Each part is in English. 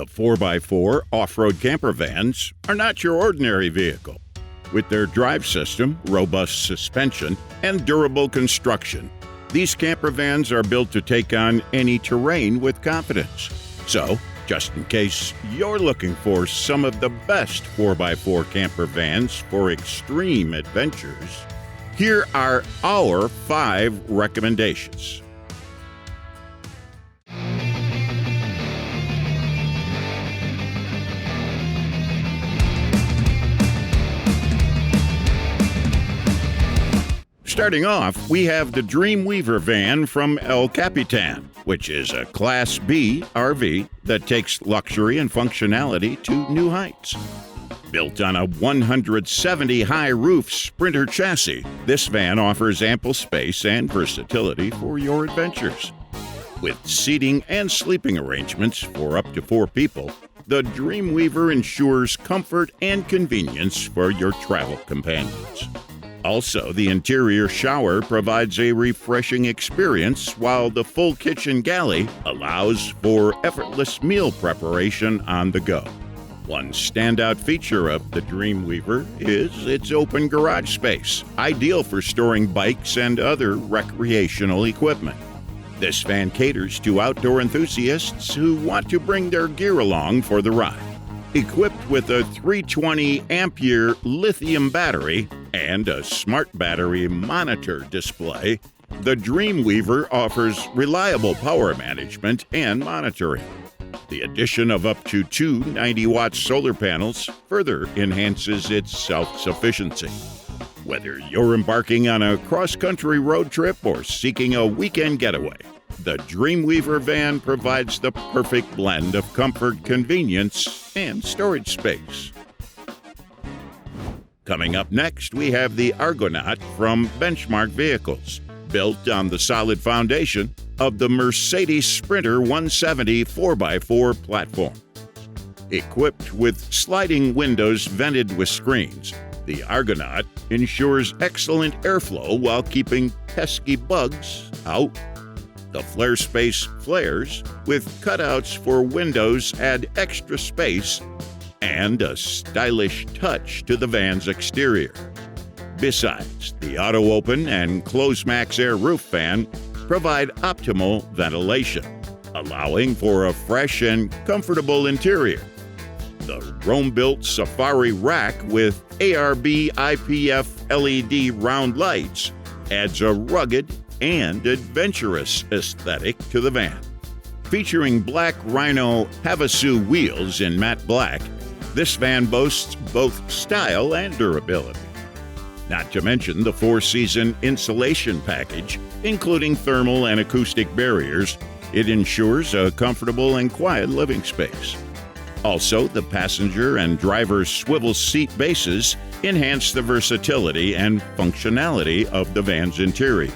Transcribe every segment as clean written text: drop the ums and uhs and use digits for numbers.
The 4x4 off-road camper vans are not your ordinary vehicle. With their drive system, robust suspension, and durable construction, these camper vans are built to take on any terrain with confidence. So, just in case you're looking for some of the best 4x4 camper vans for extreme adventures, here are our 5 recommendations. Starting off, we have the Dreamweaver van from El Kapitan, which is a Class B RV that takes luxury and functionality to new heights. Built on a 170-high roof Sprinter chassis, this van offers ample space and versatility for your adventures. With seating and sleeping arrangements for up to 4 people, the Dreamweaver ensures comfort and convenience for your travel companions. Also, the interior shower provides a refreshing experience, while the full kitchen galley allows for effortless meal preparation on the go. One standout feature of the Dreamweaver is its open garage space, ideal for storing bikes and other recreational equipment. This van caters to outdoor enthusiasts who want to bring their gear along for the ride. Equipped with a 320-ampere lithium battery and a smart battery monitor display, the Dreamweaver offers reliable power management and monitoring. The addition of up to 2 90-watt solar panels further enhances its self-sufficiency. Whether you're embarking on a cross-country road trip or seeking a weekend getaway, the Dreamweaver van provides the perfect blend of comfort, convenience, and storage space. Coming up next, we have the Argonaut from Benchmark Vehicles, built on the solid foundation of the Mercedes Sprinter 170 4x4 platform. Equipped with sliding windows vented with screens, the Argonaut ensures excellent airflow while keeping pesky bugs out. The flare space flares with cutouts for windows add extra space and a stylish touch to the van's exterior. Besides, the auto-open and close-max air roof fan provide optimal ventilation, allowing for a fresh and comfortable interior. The Rome-built Safari rack with ARB IPF LED round lights adds a rugged and adventurous aesthetic to the van. Featuring black Rhino Havasu wheels in matte black, this van boasts both style and durability. Not to mention the 4-season insulation package, including thermal and acoustic barriers, it ensures a comfortable and quiet living space. Also, the passenger and driver's swivel seat bases enhance the versatility and functionality of the van's interior.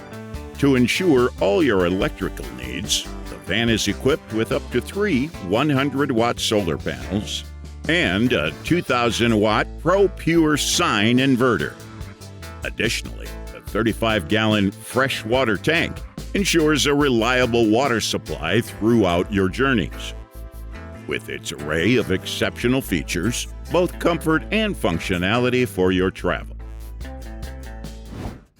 To ensure all your electrical needs, the van is equipped with up to 3 100-watt solar panels and a 2,000-watt Pro Pure Sine inverter. Additionally, a 35-gallon freshwater tank ensures a reliable water supply throughout your journeys. With its array of exceptional features, both comfort and functionality for your travel.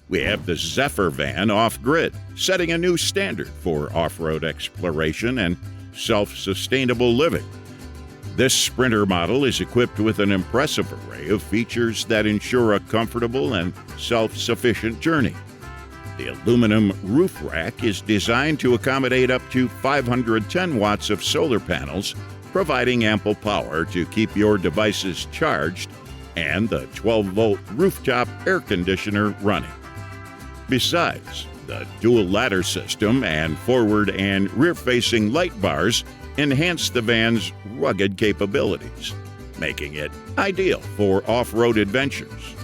We have the Zephyr Van Off Grid, setting a new standard for off-road exploration and self-sustainable living. This Sprinter model is equipped with an impressive array of features that ensure a comfortable and self-sufficient journey. The aluminum roof rack is designed to accommodate up to 510 watts of solar panels, providing ample power to keep your devices charged, and the 12-volt rooftop air conditioner running. Besides, the dual ladder system and forward and rear-facing light bars enhance the van's rugged capabilities, making it ideal for off-road adventures.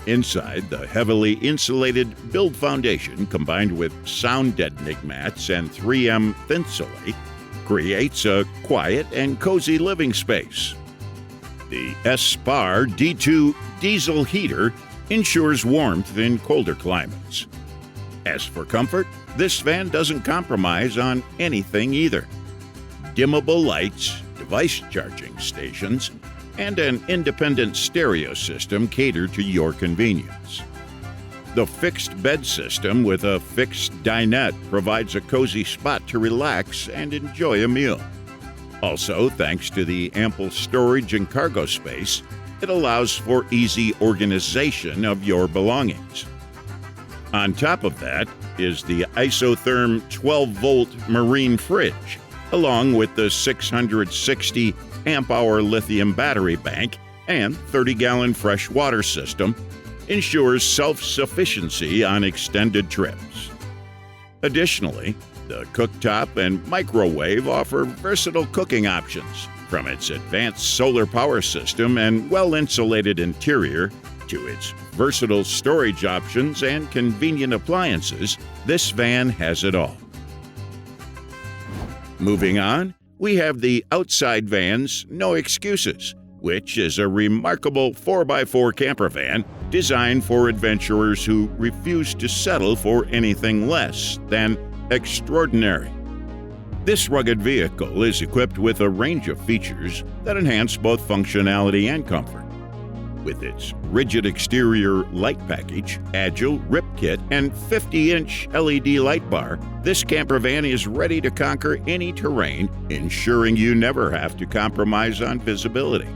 Inside, the heavily insulated build foundation combined with sound deadening mats and 3M Thinsulate creates a quiet and cozy living space. The S-Spar D2 diesel heater ensures warmth in colder climates. As for comfort, this van doesn't compromise on anything either. Dimmable lights, device charging stations, and an independent stereo system catered to your convenience. The fixed bed system with a fixed dinette provides a cozy spot to relax and enjoy a meal. Also, thanks to the ample storage and cargo space, it allows for easy organization of your belongings. On top of that is the isotherm 12-volt marine fridge, along with the 660 amp-hour lithium battery bank and 30-gallon fresh water system, ensures self-sufficiency on extended trips. Additionally, the cooktop and microwave offer versatile cooking options, from its advanced solar power system and well-insulated interior to its versatile storage options and convenient appliances. This van has it all. Moving on, we have the Outside Van's No Excuses, which is a remarkable 4x4 camper van designed for adventurers who refuse to settle for anything less than extraordinary. This rugged vehicle is equipped with a range of features that enhance both functionality and comfort. With its rigid exterior light package, agile rip kit, and 50-inch LED light bar, this camper van is ready to conquer any terrain, ensuring you never have to compromise on visibility.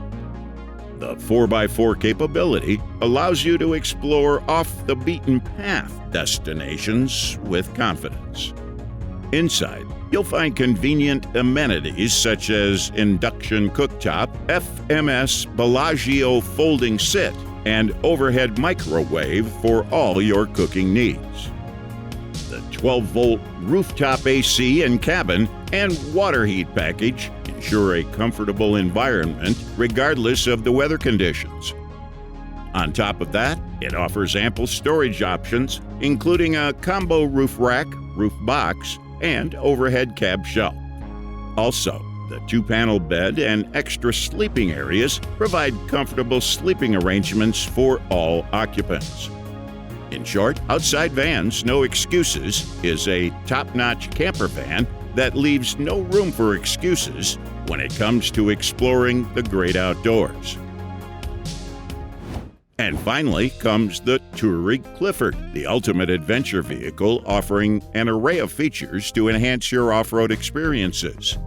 The 4x4 capability allows you to explore off-the-beaten-path destinations with confidence. Inside, you'll find convenient amenities such as induction cooktop, FMS Bellagio folding sit, and overhead microwave for all your cooking needs. The 12-volt rooftop AC and cabin and water heat package ensure a comfortable environment regardless of the weather conditions. On top of that, it offers ample storage options, including a combo roof rack, roof box, and overhead cab shelf. Also, the 2-panel bed and extra sleeping areas provide comfortable sleeping arrangements for all occupants. In short, Outside Van's No Excuses is a top-notch camper van that leaves no room for excuses when it comes to exploring the great outdoors. And finally comes the Tourig Clifford, the ultimate adventure vehicle offering an array of features to enhance your off-road experiences.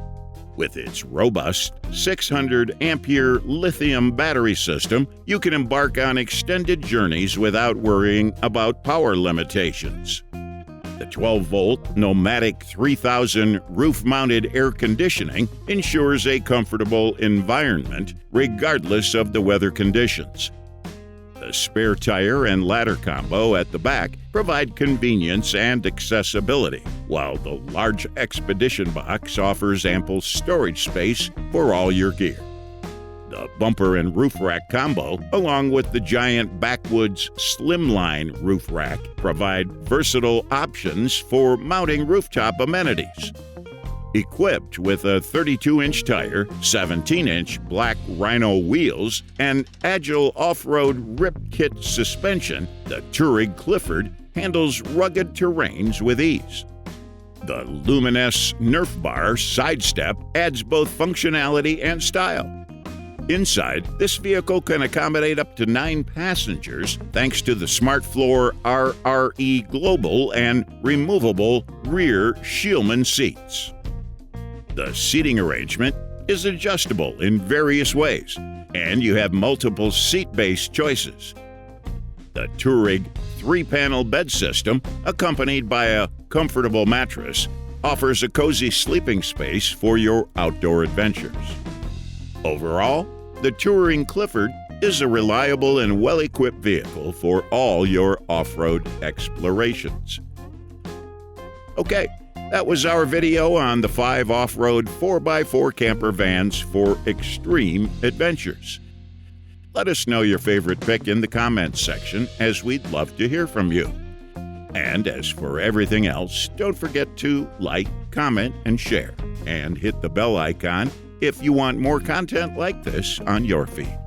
With its robust 600-ampere lithium battery system, you can embark on extended journeys without worrying about power limitations. The 12-volt pneumatic 3000 roof-mounted air conditioning ensures a comfortable environment regardless of the weather conditions. The spare tire and ladder combo at the back provide convenience and accessibility, while the large expedition box offers ample storage space for all your gear. The bumper and roof rack combo, along with the giant Backwoods Slimline roof rack, provide versatile options for mounting rooftop amenities. Equipped with a 32-inch tire, 17-inch black Rhino wheels, and agile off-road rip kit suspension, the Tourig Clifford handles rugged terrains with ease. The luminous Nerf bar side step adds both functionality and style. Inside, this vehicle can accommodate up to 9 passengers thanks to the SmartFloor RRE Global and removable rear Shieldman seats. The seating arrangement is adjustable in various ways, and you have multiple seat-based choices. The Tourig 3-panel bed system, accompanied by a comfortable mattress, offers a cozy sleeping space for your outdoor adventures. Overall, the Tourig Clifford is a reliable and well-equipped vehicle for all your off-road explorations. Okay. That was our video on the 5 off-road 4x4 camper vans for extreme adventures. Let us know your favorite pick in the comments section, as we'd love to hear from you. And as for everything else, don't forget to like, comment, and share, and hit the bell icon if you want more content like this on your feed.